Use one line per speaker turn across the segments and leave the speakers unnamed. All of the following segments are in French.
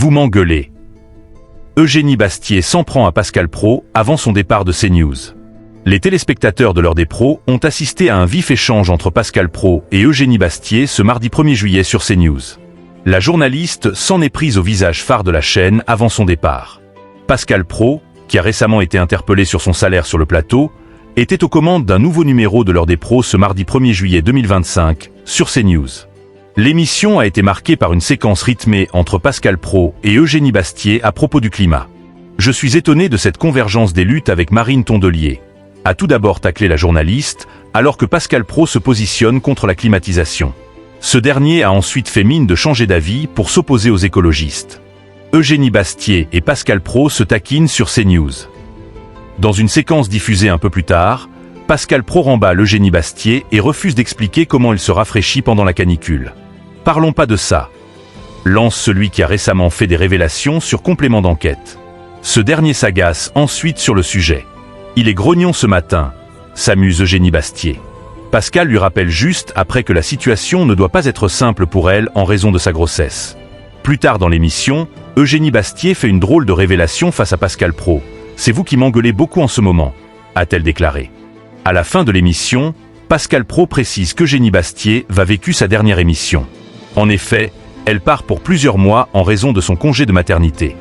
Vous m'engueulez. Eugénie Bastier s'en prend à Pascal Praud avant son départ de CNews. Les téléspectateurs de l'heure des pros ont assisté à un vif échange entre Pascal Praud et Eugénie Bastier ce mardi 1er juillet sur CNews. La journaliste s'en est prise au visage phare de la chaîne avant son départ. Pascal Praud, qui a récemment été interpellé sur son salaire sur le plateau, était aux commandes d'un nouveau numéro de l'heure des pros ce mardi 1er juillet 2025 sur CNews. L'émission a été marquée par une séquence rythmée entre Pascal Praud et Eugénie Bastier à propos du climat. Je suis étonné de cette convergence des luttes avec Marine Tondelier, a tout d'abord taclé la journaliste, alors que Pascal Praud se positionne contre la climatisation. Ce dernier a ensuite fait mine de changer d'avis pour s'opposer aux écologistes. Eugénie Bastier et Pascal Praud se taquinent sur CNews. Dans une séquence diffusée un peu plus tard, Pascal Praud remballe Eugénie Bastier et refuse d'expliquer comment elle se rafraîchit pendant la canicule. Parlons pas de ça, lance celui qui a récemment fait des révélations sur complément d'enquête. Ce dernier s'agace ensuite sur le sujet. Il est grognon ce matin, s'amuse Eugénie Bastier. Pascal lui rappelle juste après que la situation ne doit pas être simple pour elle en raison de sa grossesse. Plus tard dans l'émission, Eugénie Bastier fait une drôle de révélation face à Pascal Praud. « C'est vous qui m'engueulez beaucoup en ce moment », a-t-elle déclaré. À la fin de l'émission, Pascal Praud précise qu'Eugénie Bastier va vécu sa dernière émission. En effet, elle part pour plusieurs mois en raison de son congé de maternité.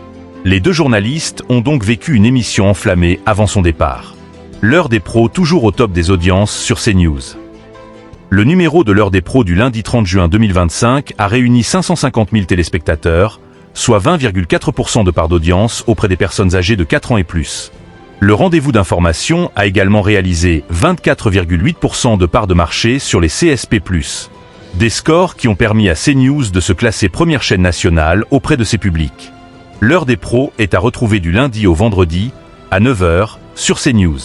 Les deux journalistes ont donc vécu une émission enflammée avant son départ. L'heure des pros toujours au top des audiences sur CNews. Le numéro de l'heure des pros du lundi 30 juin 2025 a réuni 550 000 téléspectateurs, soit 20,4% de part d'audience auprès des personnes âgées de 4 ans et plus. Le rendez-vous d'information a également réalisé 24,8% de part de marché sur les CSP+. Des scores qui ont permis à CNews de se classer première chaîne nationale auprès de ses publics. L'heure des pros est à retrouver du lundi au vendredi, à 9h, sur CNews.